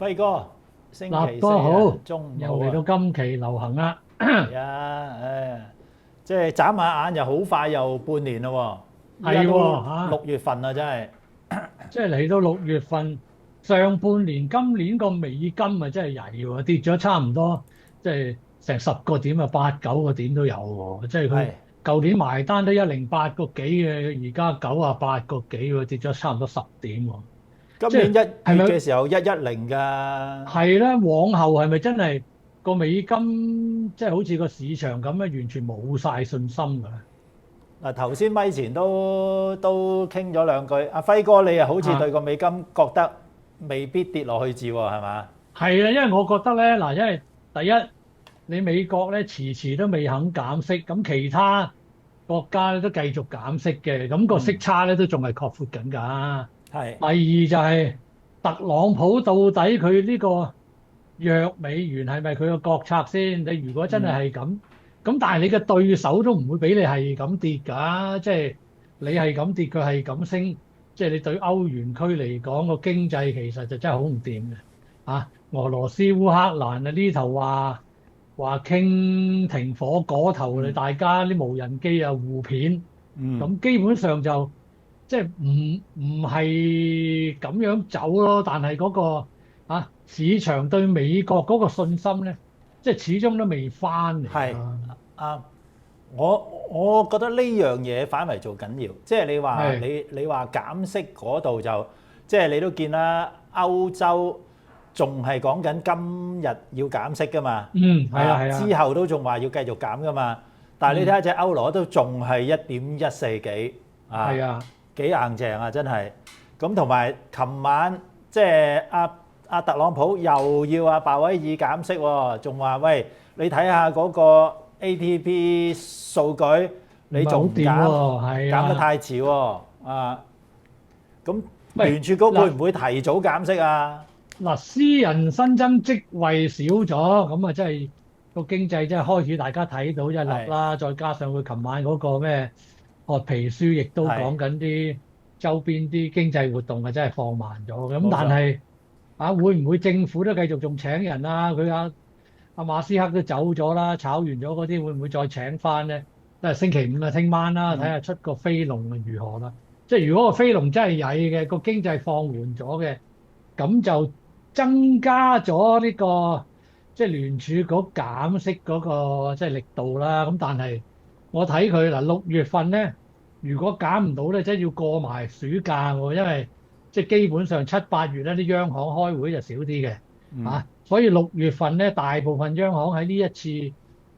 輝哥，星立期四啊，哥好，又中午好啊，嚟到今期流行啦。係啊，即係眨下眼又好快又半年咯喎，依家係都喎嚇，6月份啦，真係，即係嚟到6月份上半年，今年個美金啊真係曳喎，跌咗差唔多，即係成10個點啊，8、9個點都有喎。即係佢係舊年埋單都108個幾嘅，而家98個幾喎，跌咗差唔多10點喎。即係今年1月係咪嘅時候110㗎，係咧？往後係咪真係個美金即係好似個市場咁咧，完全冇晒信心㗎咧？嗱頭先咪前都傾咗兩句，阿輝哥你又好似對啊！個美金覺得未必跌落去至喎，係嘛？係啊，因為我覺得咧，嗱，因為第一，你美國咧遲遲都未肯減息，咁其他國家咧都繼續減息嘅，咁個息嗯，差咧都仲係擴闊緊㗎。係，第二就係特朗普到底佢呢個弱美元係咪佢個國策先？你如果真係嗯係咁，咁但係你嘅對手都唔會俾你係咁跌㗎，即係你係咁跌，佢係咁升，即係你對歐元區嚟講個經濟其實就真係好唔掂嘅。俄羅斯烏克蘭啊呢頭話傾停火，嗰頭你嗯大家啲無人機啊互片，嗯。咁基本上就即係唔係咁樣走咯。但係嗰個市場對美國嗰個信心咧，即係始終都未翻嚟係啦。啊，我覺得呢樣嘢反為做緊要，即係你話係，你話減息嗰度就，即係你都見啦，歐洲仲係講緊今日要減息噶嘛，嗯，係啊，係啊，之後都仲話要繼續減噶嘛，但係你睇嗯，下隻歐羅都仲係1.14幾啊，係啊，幾硬淨啊真係，咁同埋琴晚即係阿特朗普又要阿鮑威爾減息喎，仲話喂。你睇下嗰個 ATP 數據，你唔係好仲唔減？掂喎，係啊，減得太遲喎！咁喂，聯儲局會嗱。唔會提早減息啊？嗱，私人新增職位少咗，咁啊，真係個經濟真係開始大家睇到一粒係啦。再加上佢琴晚嗰個咩褐皮書，亦都係講緊啲周邊啲經濟活動啊，真係放慢咗。咁冇錯，但係會唔會政府都繼續仲請人啊？佢阿馬斯克都走咗啦，炒完咗嗰啲，會唔會再請翻咧？都係星期五啊，聽晚啦，睇嗯下出個飛龍係如何啦。即係如果個飛龍真係曳嘅，個經濟放緩咗嘅。咁就增加咗呢個即係聯儲局減息嗰個即係力度啦。咁但係我睇佢嗱6月份咧，如果減唔到咧，即係要過埋暑假喎，因為即係基本上7、8月咧啲央行開會就少啲嘅嗯所以6月份咧大部分央行喺呢一次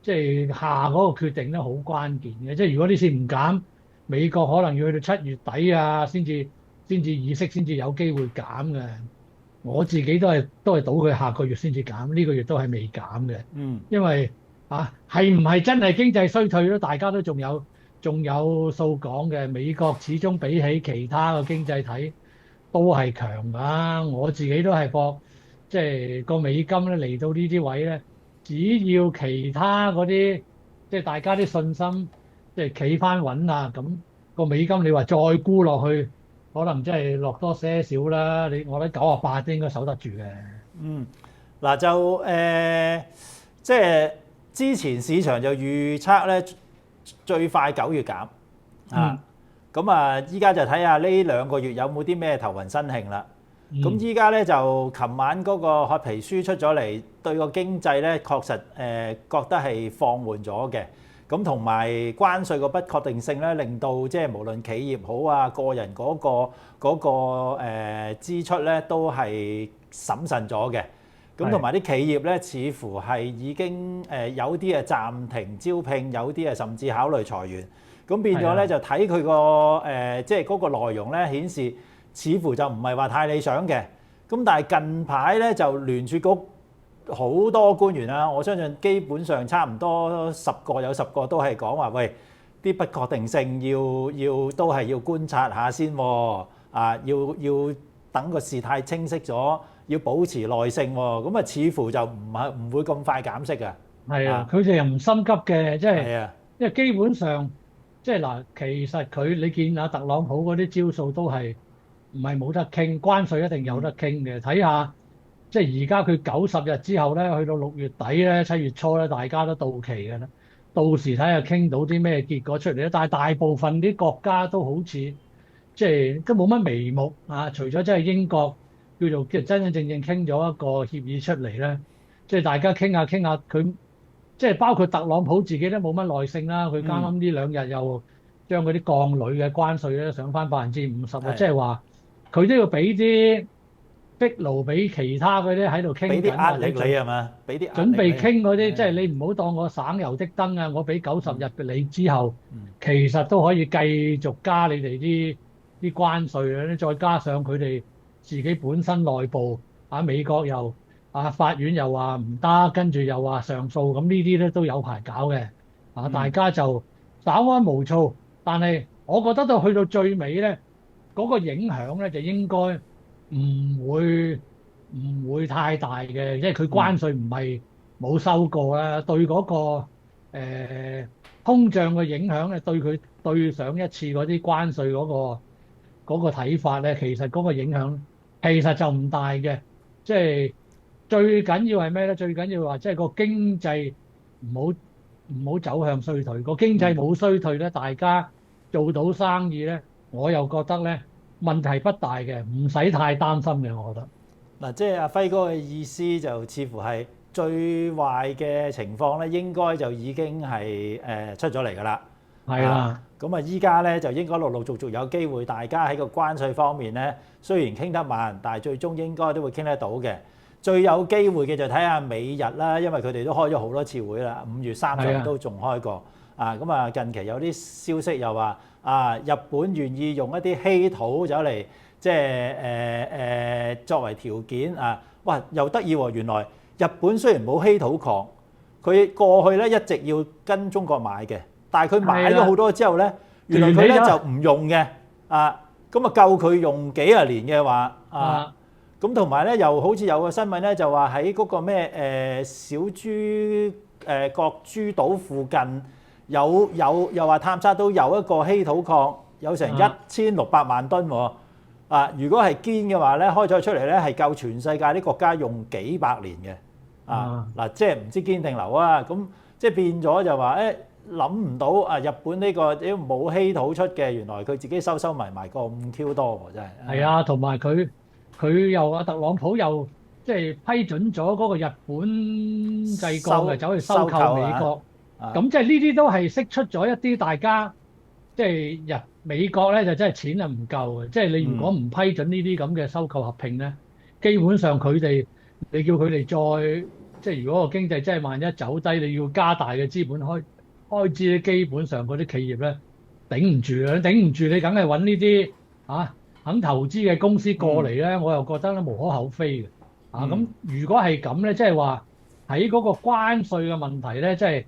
即係下嗰個決定咧好關鍵嘅。即係如果呢次唔減，美國可能要去到7月底啊，先至議息，先至有機會減嘅。我自己都係賭佢下個月先至減，呢個月都係未減嘅。嗯因為係唔係真係經濟衰退咯？大家都仲有數講嘅。美國始終比起其他嘅經濟體都係強㗎。我自己都係博，即係個美金咧嚟到呢啲位咧，只要其他嗰啲即係大家啲信心即係企翻穩啦，咁個美金你話再沽落去，可能真係落多些少啦。我覺得98都應該守得住嘅。嗯，嗱就即係之前市場就預測咧最快9月減啊，嗯咁啊依家就睇下呢2個月有冇啲咩頭暈身慶啦。咁嗯，依家咧就琴晚嗰個褐皮書出咗嚟，對個經濟咧確實覺得係放緩咗嘅。咁同埋關稅個不確定性咧，令到即係無論企業好啊，個人嗰個支出咧都係審慎咗嘅。咁同係埋啲企業咧，似乎係已經有啲係暫停招聘，有啲係甚至考慮裁員。咁變咗咧係啊，就睇佢個即係嗰個內容咧顯示，似乎就唔係話太理想嘅。咁但係近排咧就聯儲局好多官員啦，我相信基本上差唔多10個有10個都係講話，喂，啲不確定性要都係要觀察下先喎，要等個事態清晰咗，要保持耐性喎。咁啊，似乎就唔會咁快減息嘅。係啊，啊，佢哋又唔心急嘅，即係係啊，因為基本上即係嗱，其實你見特朗普嗰啲招數都係唔係冇得傾，關稅一定有嗯得傾嘅。睇下即係而家佢90日之後咧，去到6月底咧、7月初咧，大家都到期嘅啦。到時睇下傾到啲咩結果出嚟咧。但係大部分啲國家都好似即係都冇乜眉目啊，除咗即係英國叫真真正正傾咗一個協議出嚟咧，即係大家傾下傾下，佢即係包括特朗普自己都冇乜耐性啦。佢啱啱呢2日又將嗰啲鋼鋁嘅關稅咧上翻50%啊，即係話佢都要俾啲逼勞俾其他嗰啲喺度傾緊，俾啲壓力你或者係嘛？俾啲壓準備力傾嗰啲，即係你。你唔好當我省油的燈啊！我俾90日俾你之後，嗯其實都可以繼續加你哋啲關稅嘅，再加上佢哋自己本身內部啊，美國又法院又話唔得，跟住又話上訴，咁呢啲咧都有排搞嘅大家就稍安毋躁，但係我覺得到去到最尾咧，嗰個影響咧就應該唔會太大嘅，因為佢關稅唔係冇收過啦，對嗰個通脹嘅影響咧，對佢對上一次嗰啲關稅嗰個睇法咧，其實嗰個影響其實就唔大嘅，即係最緊要係咩咧？最緊要話即係個經濟唔好走向衰退，個經濟冇衰退咧，大家做到生意咧，我又覺得咧問題不大嘅，唔使太擔心嘅，我覺得。嗱，即係阿輝哥嘅意思就似乎係最壞嘅情況咧，應該就已經係出咗嚟㗎啦。係啦。咁依家咧就應該陸陸續續有機會，大家喺個關稅方面咧，雖然傾得慢，但係最終應該都會傾得到嘅。最有機會嘅就睇下美日啦，因為佢哋都開咗好多次會啦，5月30日都仲開過。咁近期有啲消息又話日本願意用一啲稀土走嚟，即係作為條件哇又得意喎！原來日本雖然冇稀土礦，佢過去咧一直要跟中國買嘅，但係佢買咗好多之後咧，原來佢咧就唔用嘅咁夠佢用幾廿年嘅話咁同埋咧又好似有個新聞咧就話喺嗰個咩小豬角諸島附近又話探測到有一個稀土礦，有成1600萬噸喎。如果係堅嘅話咧，開咗出嚟咧係夠全世界啲國家用幾百年嘅即係唔知堅定流啊！咁即係變咗就話諗唔到日本呢個冇稀土出嘅，原來佢自己收埋咁 Q 多喎，真係。係同埋佢又特朗普又即係批准咗嗰個日本製鋼嘅走去收購美國，咁即係呢啲都係釋出咗一啲大家即係美國咧就真係錢係唔夠嘅，即係你如果唔批准呢啲咁嘅收購合併咧，基本上你叫佢哋再即係如果個經濟真係萬一走低，你要加大嘅資本開支咧，基本上嗰啲企業咧頂唔住啊！頂唔住你梗係揾呢啲肯投資嘅公司過嚟咧，我又覺得咧無可厚非嘅咁如果係咁咧，即係話喺嗰個關稅嘅問題咧，即係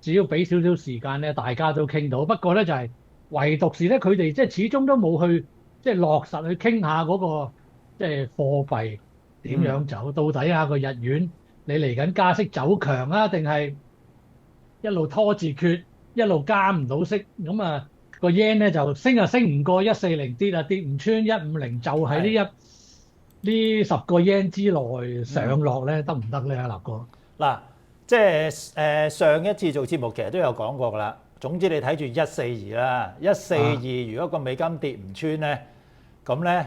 只要俾少少時間咧，大家都傾到。不過咧就係唯獨是咧，佢哋即係始終都冇去即係落實去傾下嗰個即係貨幣點樣走，到底個日元你嚟緊加息走強啊，定係一路拖字訣，一路加唔到息咁個 yen 咧就升升唔過140，跌唔穿150，就喺呢10個 yen 之內上落咧，得唔得咧，立哥？嗱，即係上一次做節目其實都有講過㗎啦。總之你睇住142啦，142如果個美金跌唔穿咧，咁咧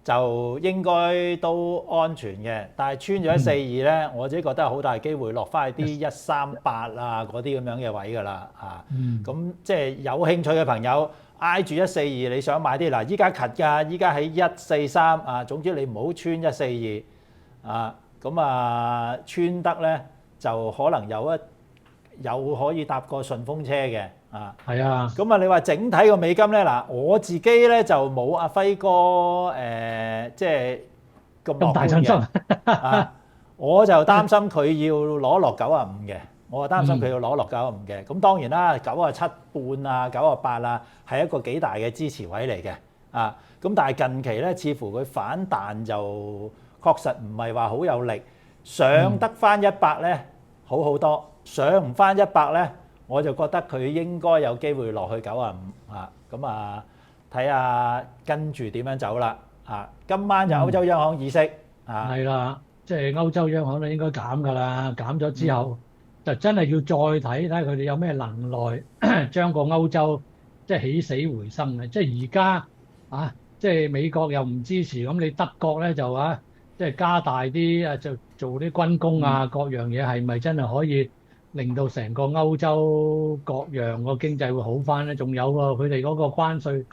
就應該都安全嘅。但係穿咗142咧，我自己覺得好大機會落翻去啲138嗰啲咁樣嘅位㗎啦咁即係有興趣嘅朋友挨住142，你想買啲嗱，依家近㗎，依家喺143總之你唔好穿142咁穿得咧就可能有可以搭個順風車嘅係啊。咁你話整體個美金咧嗱，我自己咧就冇阿輝哥即係咁大信心我就擔心佢要攞落95嘅，我就擔心佢要攞落95嘅。咁當然啦，97半98係一個幾大嘅支持位嚟嘅咁但係近期咧，似乎佢反彈就確實唔係話好有力，上得翻100咧好多。上唔翻100咧，我就覺得佢應該有機會落去95咁睇下跟住點樣走啦今晚就歐洲央行議息係啦。即係歐洲央行咧應該減㗎啦，減咗之後就真係要再睇睇佢哋有咩能耐將個歐洲即係起死回生嘅。即係而家啊，即係美國又唔支持，咁你德國咧就即係加大啲就做啲軍工啊，各樣嘢係咪真係可以令到成個歐洲各樣個經濟會好翻咧？仲有喎，佢哋嗰個關稅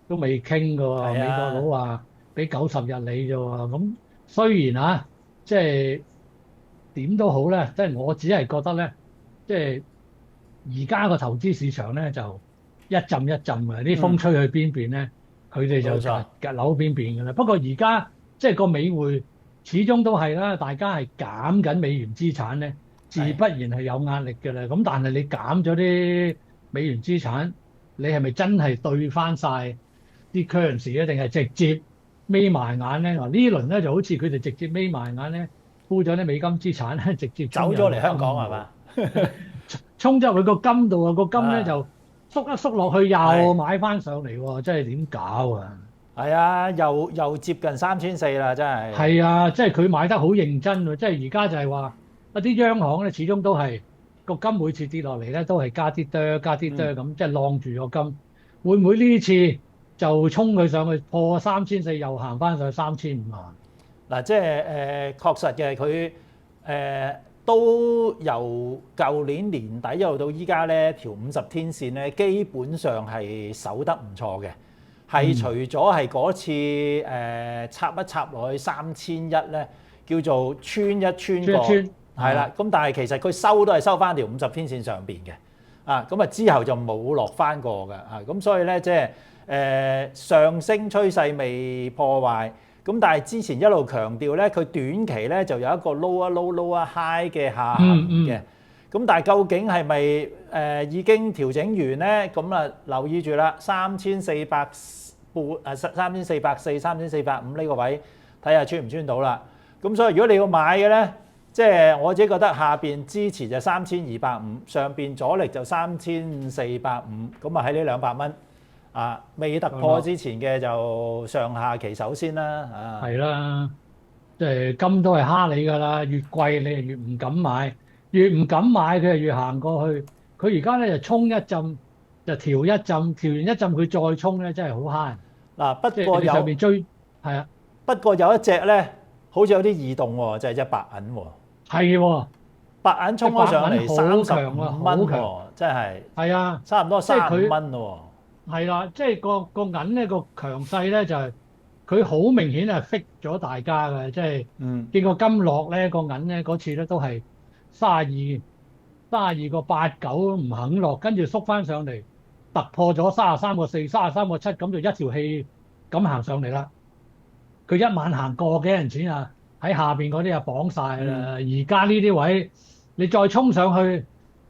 都未傾㗎喎，美國佬話俾90日你啫喎。咁雖然即係點都好咧，即係我只係覺得咧，即係而家個投資市場咧就一陣一陣嘅，啲風吹去邊邊咧，佢哋就夾扭邊邊㗎啦。不過而家即係個美匯始終都係啦，大家係減緊美元資產咧，自不然係有壓力㗎啦。咁但係你減咗啲美元資產，你係咪真係對翻晒啲 currency 咧？定係直接眯埋眼咧？嗱呢輪咧就好似佢哋直接眯埋眼咧，沽咗啲美金資產咧，直接走咗嚟香港係嘛？衝咗入去個金度啊！個金咧就縮一縮落去，又買翻上嚟喎！真係點搞啊？係啊，又接近3400啦，真係。係啊，即係佢買得好認真喎！即係而家就係話啲央行咧，始終都係個金每次跌落嚟咧，都係加啲多加啲多咁，即係晾住個金。會唔會呢次就衝佢上去破3400，又行翻上去3500？嗱，即係確實嘅，佢都由舊年年底一路到依家咧，條50天線咧，基本上係守得唔錯嘅。係除咗係嗰次插一插落去3100咧，叫做穿一穿過，係啦。咁但係其實佢收都係收翻條50天線上邊嘅，咁啊之後就冇落翻過嘅，咁所以咧即係上升趨勢未破壞，咁但係之前一路強調咧，佢短期咧就有一個 lower low lower high 嘅下行嘅。咁但係究竟係咪已經調整完咧？咁啊留意住啦，3400半3440、3450呢個位睇下穿唔穿到啦。咁所以如果你要買嘅咧，即係我自己覺得下邊支持就3250，上邊阻力就3450。咁啊喺呢200蚊未突破之前嘅就上下其手先啦。係啦，即係金都係蝦你㗎啦，越貴你係越唔敢買。越唔敢買，佢就越行過去。佢而家咧就衝一陣，就調一陣，調完一陣佢再衝咧，真係好慳。嗱，不過上面追係啊，不過有一隻咧，好似有啲異動喎，就係隻白銀喎。係喎，白銀衝咗上嚟35蚊喎，真係。係啊，差唔多35蚊咯喎。係啦，即係個銀咧個強勢咧就係佢好明顯係 fit 咗大家嘅，即係見個金落咧個銀咧嗰次咧都係。32個89唔肯落，跟住縮翻上嚟，突破咗33個4、33個7，咁就一條氣咁行上嚟啦。佢一晚行個幾銀錢啊？喺下邊嗰啲啊綁晒啦。而家呢啲位，你再衝上去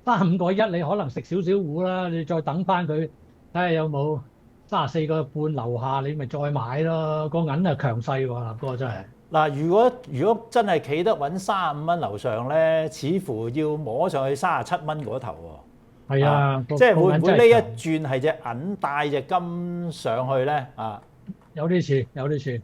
35個1，你可能食少少糊啦。你再等翻佢，睇下有冇34個半樓下，你咪再買咯。個銀啊強勢喎，立哥真係。嗱，如果真係企得穩35蚊樓上咧，似乎要摸上去37蚊嗰頭喎。係啊，即係會唔會呢一轉係隻銀帶隻金上去咧？有啲似，有啲似。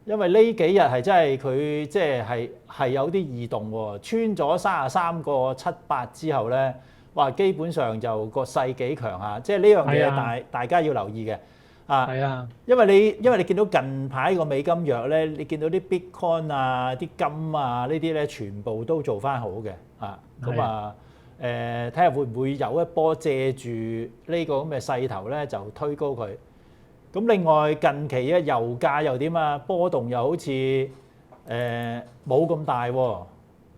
因為呢幾日係真係佢即係有啲異動喎，穿咗33個7、8之後咧，哇！基本上就個勢幾強啊！即係呢樣嘢大家要留意嘅。係啊，因為你見到近排個美金弱咧，你見到啲 Bitcoin 啲金呢啲咧，全部都做翻好嘅。咁睇下會唔會有一波借住呢個咁嘅勢頭咧，就推高佢。咁另外近期嘅油價又點啊？波動又好似冇咁大喎。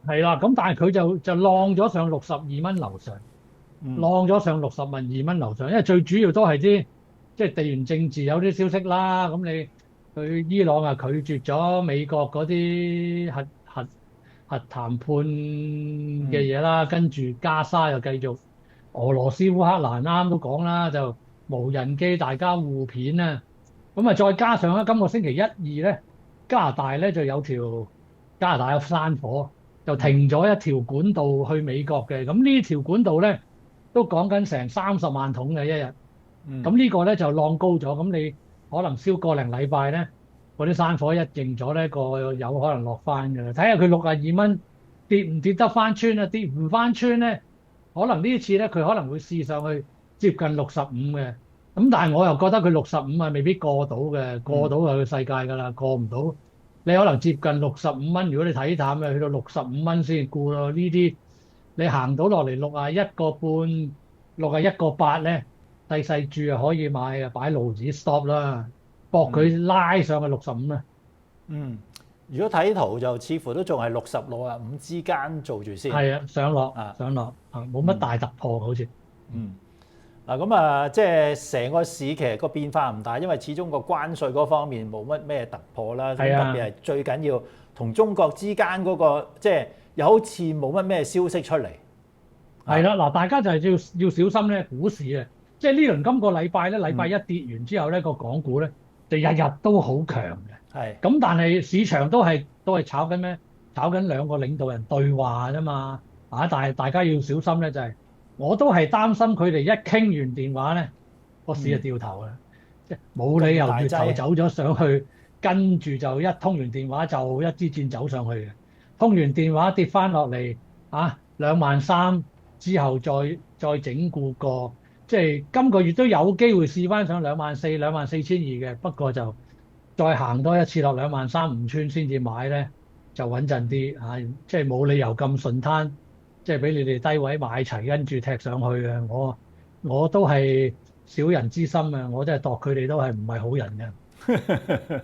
係啦，咁但係佢就浪咗上62蚊樓上，浪咗上62蚊樓上，因為最主要都係啲。即係地緣政治有啲消息啦，咁佢伊朗啊拒絕咗美國嗰啲核談判嘅嘢啦，跟住加沙又繼續，俄羅斯烏克蘭啱都講啦，就無人機大家互片啊，咁啊再加上咧今個星期1、2咧，加拿大咧就有加拿大有山火，就停咗一條管道去美國嘅，咁呢條管道咧都講緊成30萬桶嘅一日。咁呢個咧就浪高咗，咁你可能燒個零禮拜咧，嗰啲山火一勁咗咧，個有可能落翻㗎啦。睇下佢62蚊跌唔跌得翻穿啊？跌唔翻穿咧，可能呢次咧佢可能會試上去接近65嘅。咁但係我又覺得佢65啊未必過到嘅，過到就去世界㗎啦，過唔到你可能接近65蚊。如果你睇淡嘅，去到65蚊先沽咯。呢啲你行到落嚟61個半、61個8咧，細細注啊可以買啊，擺路子 stop 啦，搏佢拉上去65啦。嗯，如果睇圖就似乎都仲係60、65之間做住先。係啊，上落啊，上落啊，冇乜大突破好似。嗯。嗱咁啊，即係成個市其實個變化唔大，因為始終個關稅嗰方面冇乜咩突破啦。咁係啊特別係最緊要同中國之間嗰個即係又好似冇乜咩消息出嚟。係啦，嗱，大家就係要小心咧，股市啊，即係呢輪今個禮拜咧，禮拜一跌完之後咧，個港股咧就日日都好強嘅。係。咁但係市場都係炒緊咩？炒緊兩個領導人對話啫嘛。啊，但係大家要小心咧，就係我都係擔心佢哋一傾完電話咧，個市就掉頭啦。即係冇理由月頭走咗上去，跟住就一通完電話就一支箭走上去嘅。通完電話跌翻落嚟啊，23,000之後再整固過，即係今個月都有機會試翻上24,000、24,200嘅，不過就再行多一次落23,000唔穿先至買咧，就穩陣啲啊！即係冇理由咁順攤，即係俾你哋低位買齊跟住踢上去嘅。我都係小人之心啊！我真係度佢哋都係唔係好人嘅。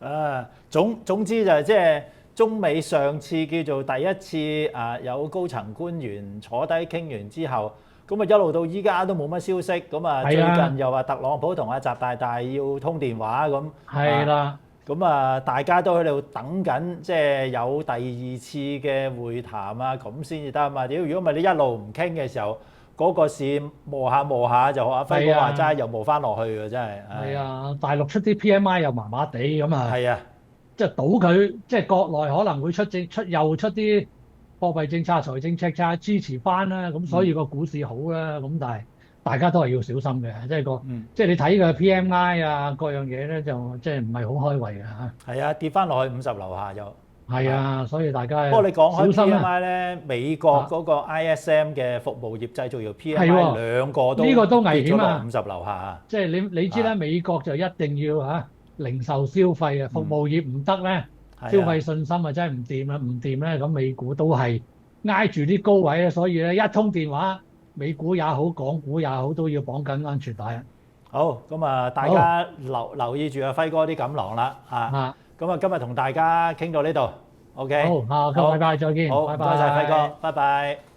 啊，總之就係即係中美上次叫做第一次有高層官員坐低傾完之後，咁啊一路到依家都冇乜消息，咁啊最近又話特朗普同阿習大大要通電話咁，係啦，咁啊大家都喺度等緊，即係有第二次嘅會談啊，咁先至得啊嘛。屌，如果唔係你一路唔傾嘅時候，嗰個市磨下磨下就學阿輝哥話齋，又磨翻落去嘅真係。係啊，大陸出啲 PMI 又麻麻地咁啊。係啊。即係賭佢，即係國內可能會又出啲貨幣政策、財政赤字支持翻啦，咁所以個股市好啦。咁但係大家都係要小心嘅，即係即係你睇個 PMI 啊，各樣嘢咧就即係唔係好開胃嘅嚇。係啊，跌翻落去50樓下就。係啊，所以大家不過你講開小心 PMI 咧，美國嗰個 ISM 嘅服務業製造業 PMI 兩個都呢個都危險啊，50樓下啊。即係你知啦，美國就一定要零售消費啊，服務業唔得咧，消費信心啊真係唔掂啦，唔掂咧咁美股都係挨住啲高位咧，所以咧一通電話，美股也好，港股也好，都要綁緊安全帶啊。好，咁啊，大家留意住阿輝哥啲錦囊啦啊。咁啊，今日同大家傾到呢度，OK。好，下個禮拜再見，好，拜拜。唔該曬輝哥，拜拜。